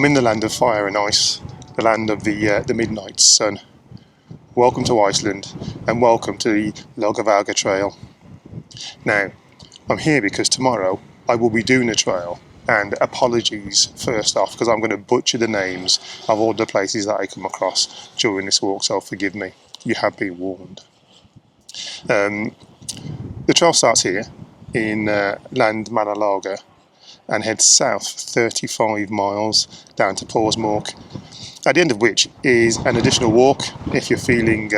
I'm in the land of fire and ice, the land of the midnight sun. Welcome to Iceland, and welcome to the Laugavegur trail. Now, I'm here because tomorrow I will be doing the trail, and apologies first off because I'm going to butcher the names of all the places that I come across during this walk, so forgive me, you have been warned. The trail starts here in Landmannalaugar and heads south 35 miles down to Pórsmörk, at the end of which is an additional walk if you're feeling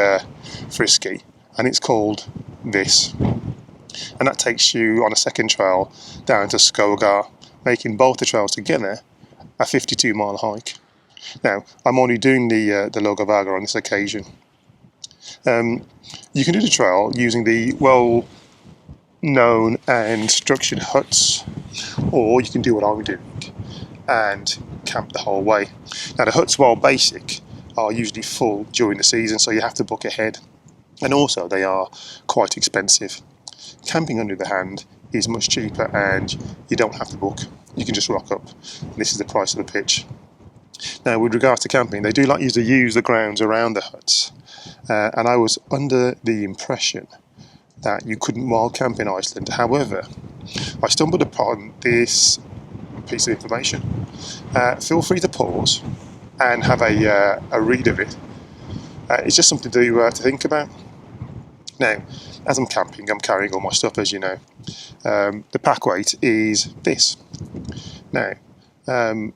frisky, and it's called this. And that takes you on a second trail down to Skógar, making both the trails together a 52-mile hike. Now, I'm only doing the Laugavegur on this occasion. You can do the trail using the well-known and structured huts, or you can do what I'm doing and camp the whole way. Now, the huts, while basic, are usually full during the season, so you have to book ahead, and also they are quite expensive. Camping, on the other hand, is much cheaper and you don't have to book. You can just rock up. And this is the price of the pitch. Now, with regards to camping, they do like you to use the grounds around the huts, and I was under the impression that you couldn't wild camp in Iceland. However, I stumbled upon this piece of information. Feel free to pause and have a read of it. It's just something to think about. Now, as I'm camping, I'm carrying all my stuff, as you know. The pack weight is this. Now,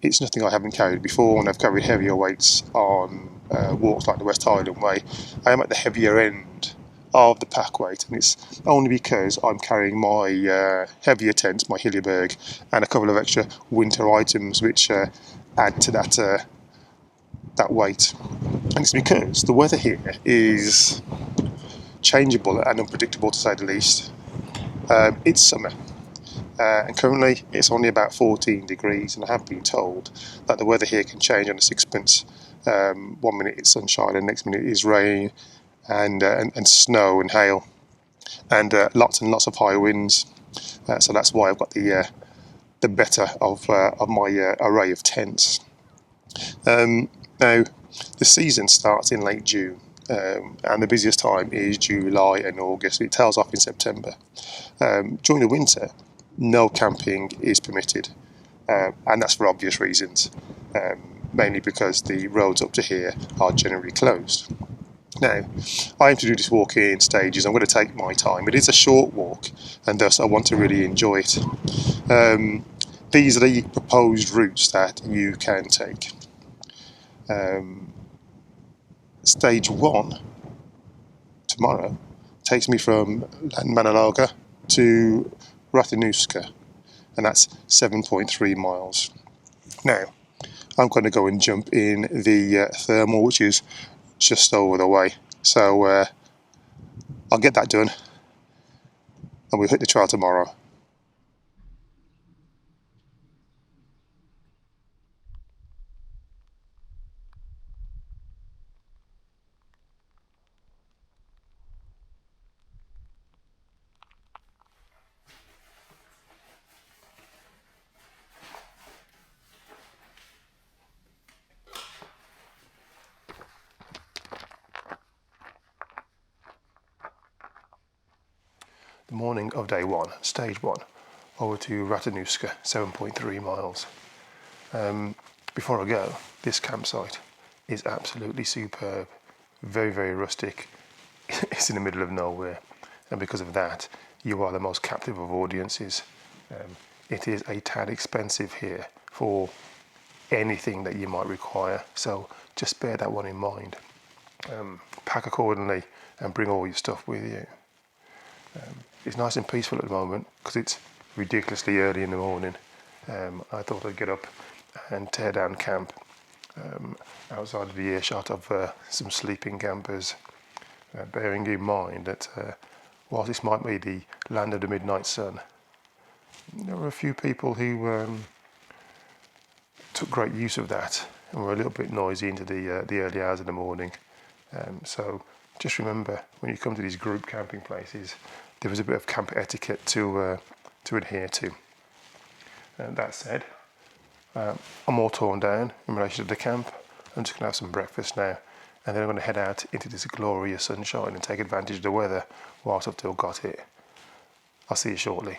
it's nothing I haven't carried before, and I've carried heavier weights on walks like the West Highland Way. I am at the heavier end of the pack weight, and it's only because I'm carrying my heavier tent, my Hiljeberg, and a couple of extra winter items which add to that weight. And it's because the weather here is changeable and unpredictable, to say the least. It's summer, and currently it's only about 14 degrees, and I have been told that the weather here can change on a sixpence. 1 minute it's sunshine, and next minute is rain and snow and hail, and lots and lots of high winds. So that's why I've got the better of my array of tents. Now, the season starts in late June. And the busiest time is July and August. It tails off in September. During the winter, no camping is permitted, and that's for obvious reasons, mainly because the roads up to here are generally closed. Now, I aim to do this walk in stages. I'm going to take my time. It is a short walk, and thus I want to really enjoy it. These are the proposed routes that you can take. Stage 1 tomorrow takes me from Landmannalaugar to Hrafntinnusker, and that's 7.3 miles. Now, I'm going to go and jump in the thermal, which is just over the way. So I'll get that done, and we'll hit the trail tomorrow. The morning of day 1, stage 1, over to Hrafntinnusker, 7.3 miles. Before I go, this campsite is absolutely superb, very, very rustic. It's in the middle of nowhere, and because of that, you are the most captive of audiences. It is a tad expensive here for anything that you might require, so just bear that one in mind. Pack accordingly and bring all your stuff with you. It's nice and peaceful at the moment because it's ridiculously early in the morning. I thought I'd get up and tear down camp outside of the earshot of some sleeping campers, bearing in mind that whilst this might be the land of the midnight sun, there were a few people who took great use of that and were a little bit noisy into the early hours of the morning. So just remember, when you come to these group camping places, there is a bit of camp etiquette to adhere to. That said, I'm all torn down in relation to the camp. I'm just going to have some breakfast now, and then I'm going to head out into this glorious sunshine and take advantage of the weather whilst I've still got it. I'll see you shortly.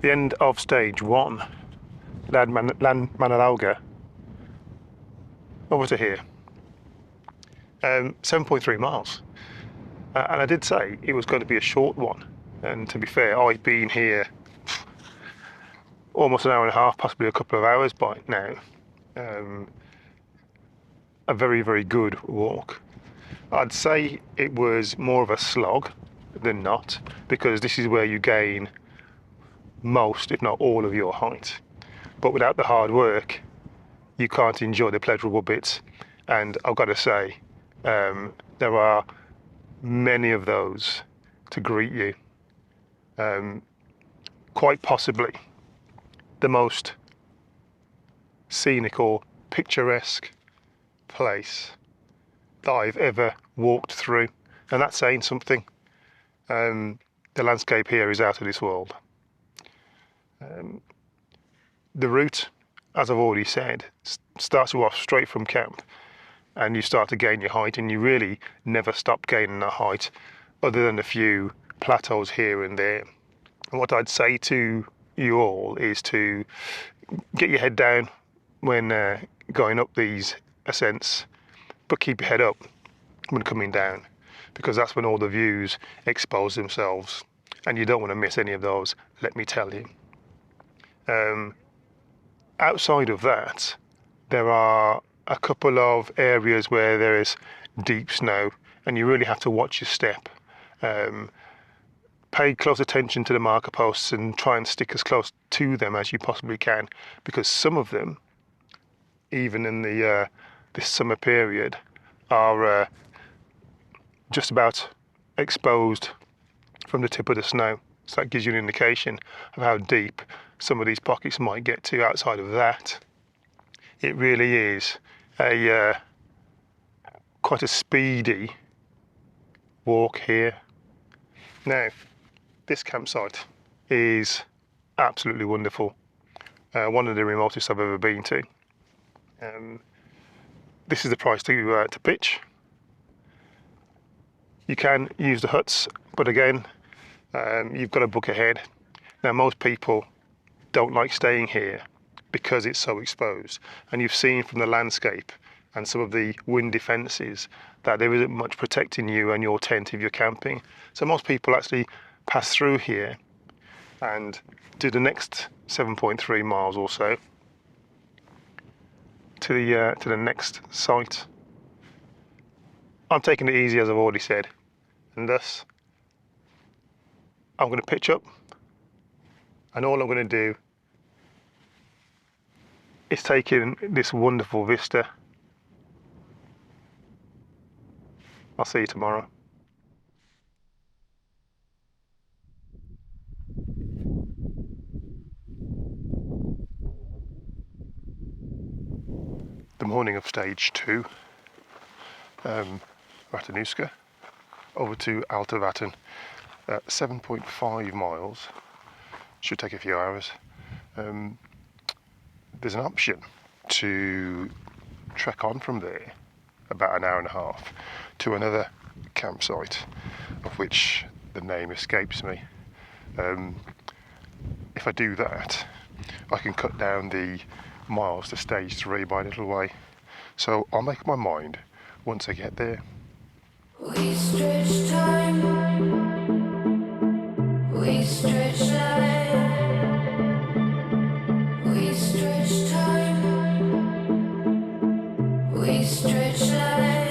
The end of stage 1, Landmannalaugar, over to here. 7.3 miles. And I did say it was going to be a short one. And to be fair, I've been here almost an hour and a half, possibly a couple of hours by now. A very, very good walk. I'd say it was more of a slog than not, because this is where you gain most, if not all, of your height. But without the hard work, you can't enjoy the pleasurable bits. And I've got to say, there are many of those to greet you. Quite possibly the most scenic or picturesque place that I've ever walked through, and that's saying something. The landscape here is out of this world. The route, as I've already said, starts you off straight from camp, and you start to gain your height, and you really never stop gaining that height, other than a few plateaus here and there. And what I'd say to you all is to get your head down when going up these ascents, but keep your head up when coming down. because that's when all the views expose themselves, and you don't want to miss any of those, let me tell you. Outside of that, there are a couple of areas where there is deep snow, and you really have to watch your step. Pay close attention to the marker posts and try and stick as close to them as you possibly can, because some of them, even in the this summer period, are just about exposed from the tip of the snow. So that gives you an indication of how deep some of these pockets might get to. Outside of that, it really is a quite a speedy walk here. Now, this campsite is absolutely wonderful. One of the remotest I've ever been to. This is the price to pitch. You can use the huts, but again, you've got to book ahead. Now, most people don't like staying here because it's so exposed, and you've seen from the landscape and some of the wind defences that there isn't much protecting you and your tent if you're camping. So most people actually pass through here and do the next 7.3 miles or so to the next site. I'm taking it easy, as I've already said, and thus I'm going to pitch up, and all I'm going to do is take in this wonderful vista. I'll see you tomorrow. The morning of stage 2, Hrafntinnusker, over to Álftavatn, 7.5 miles, should take a few hours. There's an option to trek on from there about an hour and a half to another campsite, of which the name escapes me. If I do that, I can cut down the miles to stage 3 by a little way. So I'll make up my mind once I get there. We stretch time, we stretch life, we stretch time, we stretch life.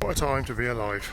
What a time to be alive.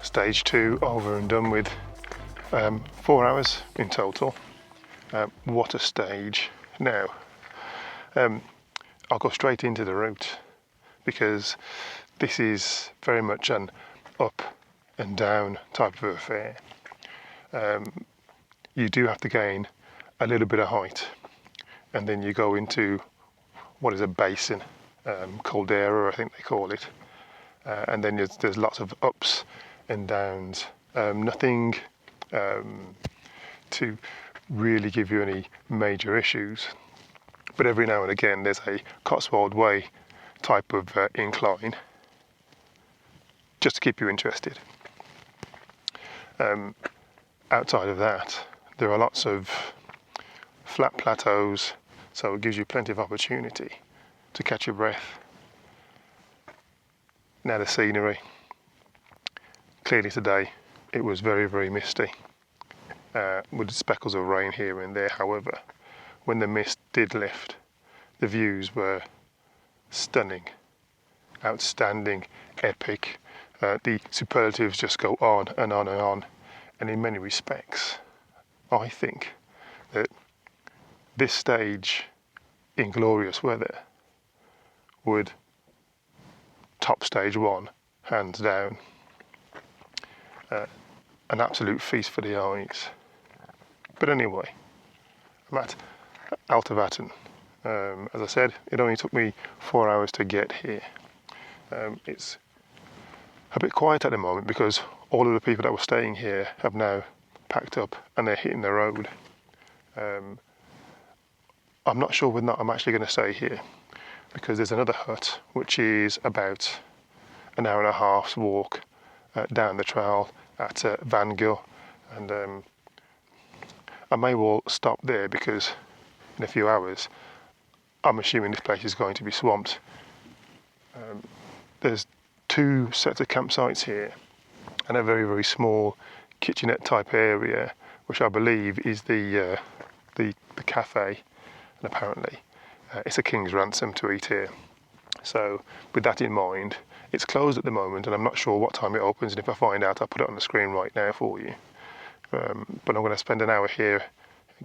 Stage 2 over and done with. 4 hours in total. What a stage. Now, I'll go straight into the route, because this is very much an up and down type of affair. You do have to gain a little bit of height, and then you go into what is a basin, caldera I think they call it, and then there's lots of ups and downs. Nothing to really give you any major issues, but every now and again there's a Cotswold Way type of incline, just to keep you interested. Outside of that, there are lots of flat plateaus, so it gives you plenty of opportunity to catch your breath. Now the scenery. Clearly today it was very, very misty, with speckles of rain here and there. However, when the mist did lift, the views were stunning, outstanding, epic. The superlatives just go on and on and on. And in many respects, I think that this stage in glorious weather would top stage one, hands down. An absolute feast for the eyes. But anyway, I'm at Álftavatn. As I said, it only took me 4 hours to get here. It's a bit quiet at the moment because all of the people that were staying here have now packed up and they're hitting the road. I'm not sure whether or not I'm actually going to stay here, because there's another hut which is about an hour and a half's walk down the trail at Hrafntinnusker, and I may well stop there because in a few hours I'm assuming this place is going to be swamped. There's 2 sets of campsites here and a very, very small kitchenette type area, which I believe is the cafe, and apparently it's a king's ransom to eat here. So with that in mind, it's closed at the moment and I'm not sure what time it opens, and if I find out I'll put it on the screen right now for you. But I'm going to spend an hour here,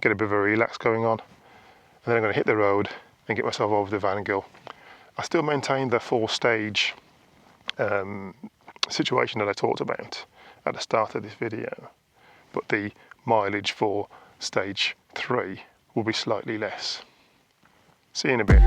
get a bit of a relax going on, and then I'm going to hit the road and get myself over to Hrafntinnusker. I still maintain the 4-stage situation that I talked about at the start of this video, but the mileage for stage 3 will be slightly less. See you in a bit.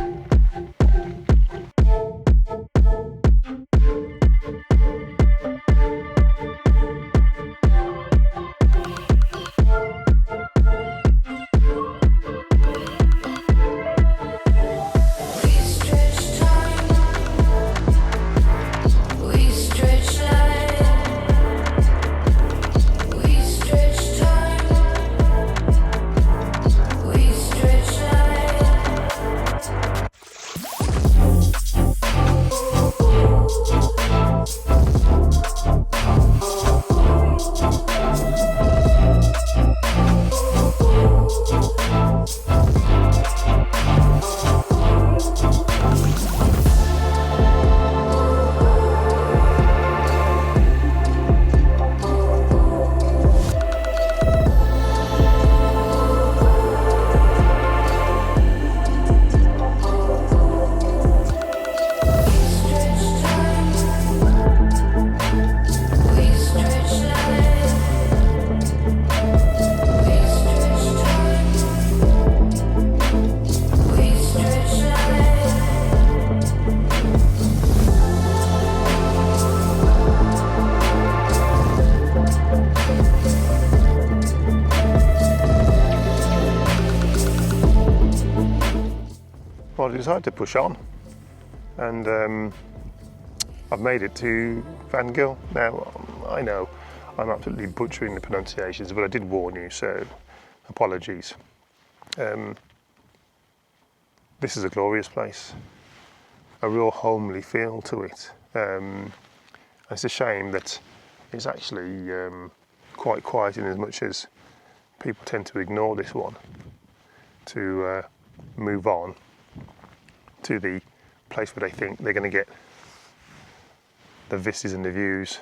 Well, I decided to push on, and I've made it to Hrafntinnusker. Now, I know I'm absolutely butchering the pronunciations, but I did warn you, so apologies. This is a glorious place, a real homely feel to it. It's a shame that it's actually quite quiet, in as much as people tend to ignore this one to move on to the place where they think they're going to get the vistas and the views.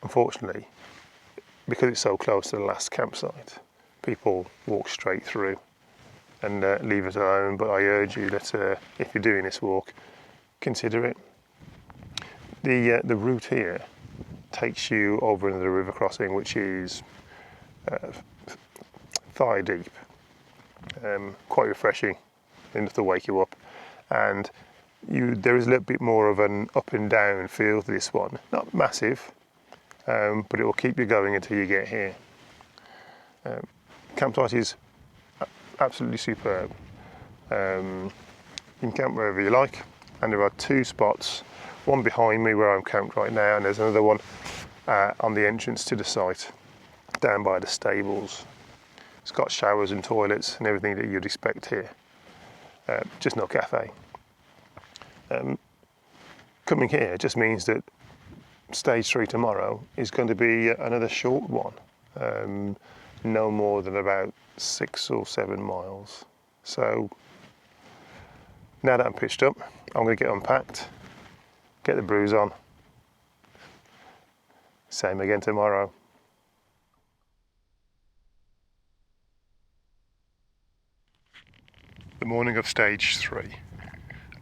Unfortunately, because it's so close to the last campsite, people walk straight through and leave it alone. But I urge you that if you're doing this walk, consider it. The route here takes you over another river crossing, which is thigh deep. Quite refreshing, enough to wake you up, and there is a little bit more of an up and down feel to this one. Not massive, but it will keep you going until you get here. Campsite is absolutely superb. You can camp wherever you like, and there are two spots, one behind me where I'm camped right now, and there's another one on the entrance to the site down by the stables. It's got showers and toilets and everything that you'd expect here, just no cafe. Coming here just means that stage 3 tomorrow is going to be another short one, no more than about 6 or 7 miles. So now that I'm pitched up, I'm going to get unpacked, get the brews on. Same again tomorrow. The morning of stage 3.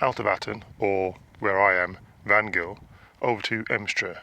Álftavatn, or where I am, Vangil, over to Emstrur.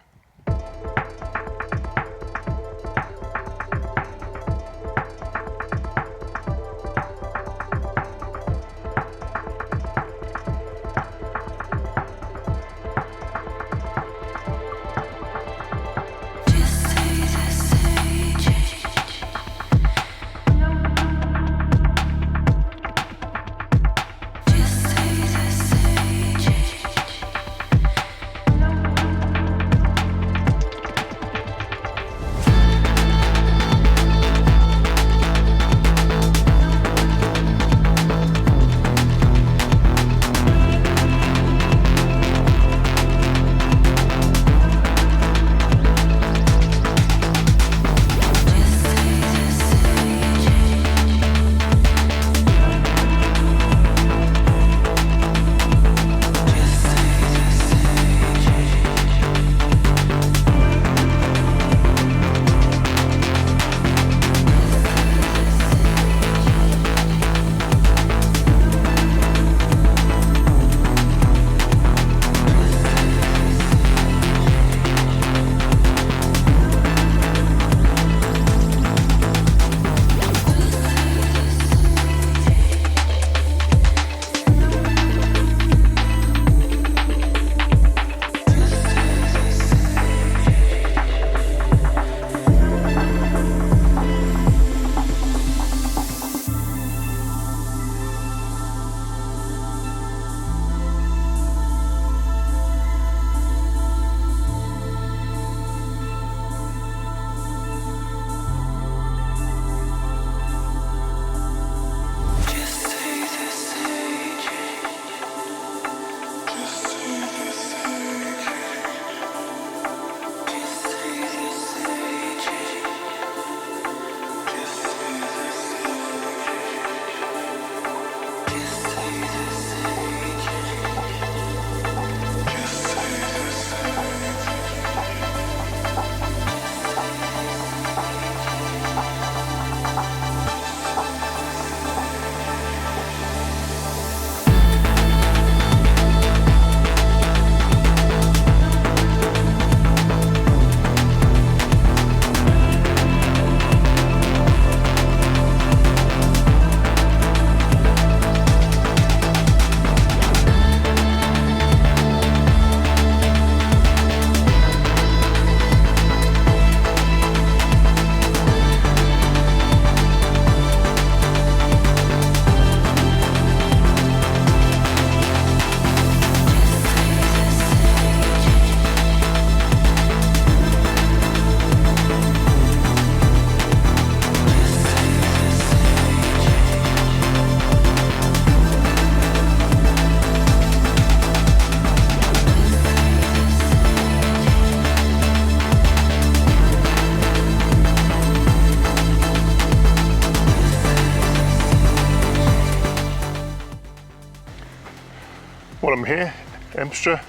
Well, I'm here, Emstrur,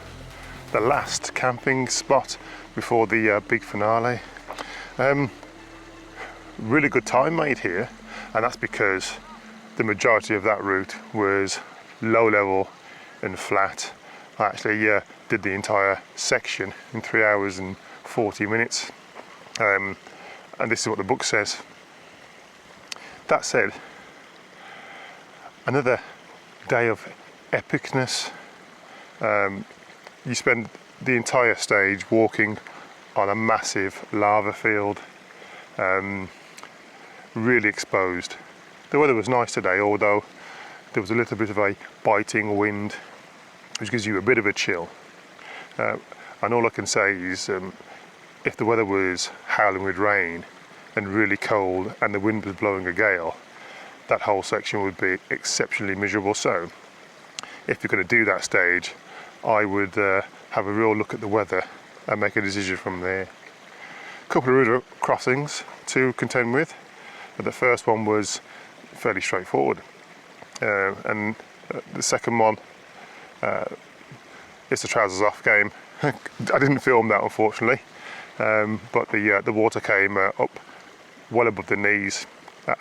the last camping spot before the big finale. Really good time made here, and that's because the majority of that route was low level and flat, I actually did the entire section in 3 hours and 40 minutes. And this is what the book says. That said, another day of epicness. You spend the entire stage walking on a massive lava field, really exposed. The weather was nice today, although there was a little bit of a biting wind, which gives you a bit of a chill. And all I can say is, if the weather was howling with rain and really cold and the wind was blowing a gale, that whole section would be exceptionally miserable. So if you're going to do that stage, I would have a real look at the weather and make a decision from there. A couple of river crossings to contend with. The first one was fairly straightforward, and the second one, it's a trousers off game. I didn't film that, unfortunately, but the water came up well above the knees,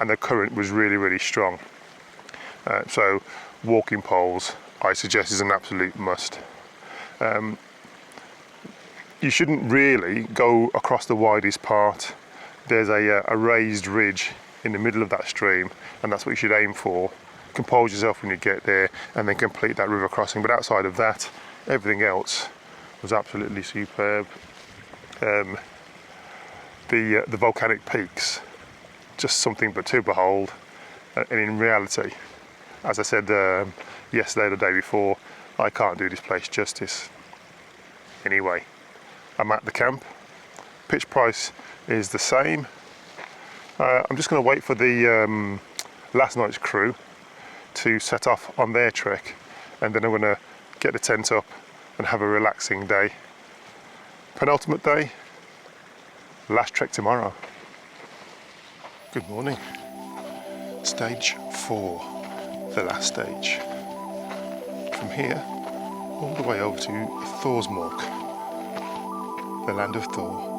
and the current was really strong. So walking poles, I suggest, is an absolute must. You shouldn't really go across the widest part. There's a raised ridge in the middle of that stream, and that's what you should aim for. Compose yourself when you get there and then complete that river crossing. But outside of that, everything else was absolutely superb. The volcanic peaks, just something but to behold. And in reality, as I said yesterday or the day before, I can't do this place justice. Anyway, I'm at the camp. Pitch price is the same. I'm just going to wait for the last night's crew to set off on their trek, and then I'm going to get the tent up and have a relaxing day. Penultimate day, last trek tomorrow. Good morning. Stage 4, the last stage. From here, all the way over to Pórsmörk, the land of Thor.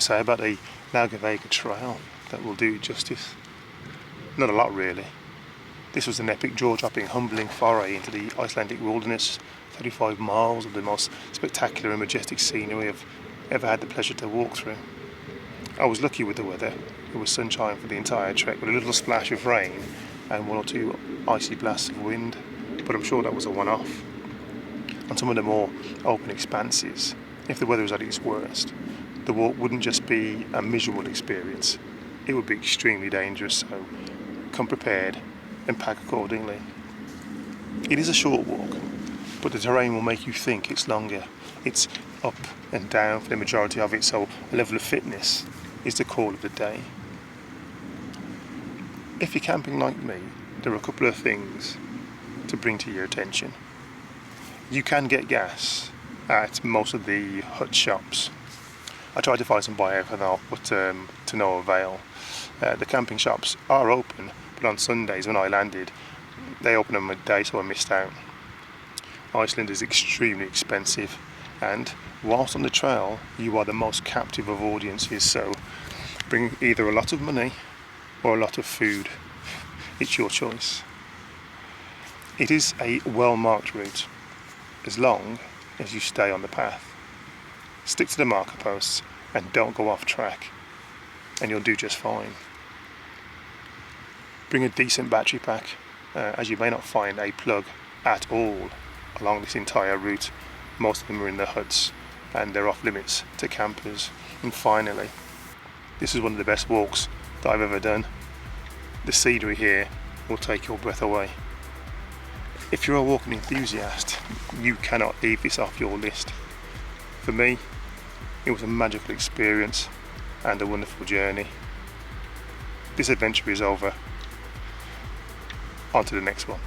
say about the Laugavegur trail that will do it justice? Not a lot really. This was an epic, jaw-dropping, humbling foray into the Icelandic wilderness, 35 miles of the most spectacular and majestic scenery I've ever had the pleasure to walk through. I was lucky with the weather. It was sunshine for the entire trek with a little splash of rain and one or two icy blasts of wind, but I'm sure that was a one-off. On some of the more open expanses, if the weather was at its worst, the walk wouldn't just be a miserable experience, it would be extremely dangerous, so come prepared and pack accordingly. It is a short walk, but the terrain will make you think it's longer. It's up and down for the majority of it, so a level of fitness is the call of the day. If you're camping like me, there are a couple of things to bring to your attention. You can get gas at most of the hut shops. I tried to find some bioethanol, but to no avail. The camping shops are open, but on Sundays when I landed, they open on midday, so I missed out. Iceland is extremely expensive, and whilst on the trail, you are the most captive of audiences, so bring either a lot of money or a lot of food. It's your choice. It is a well-marked route, as long as you stay on the path. Stick to the marker posts and don't go off track, and you'll do just fine. Bring a decent battery pack, as you may not find a plug at all along this entire route. Most of them are in the huts and they're off limits to campers. And finally, this is one of the best walks that I've ever done. The scenery here will take your breath away. If you're a walking enthusiast, you cannot leave this off your list. For me, it was a magical experience and a wonderful journey. This adventure is over. On to the next one.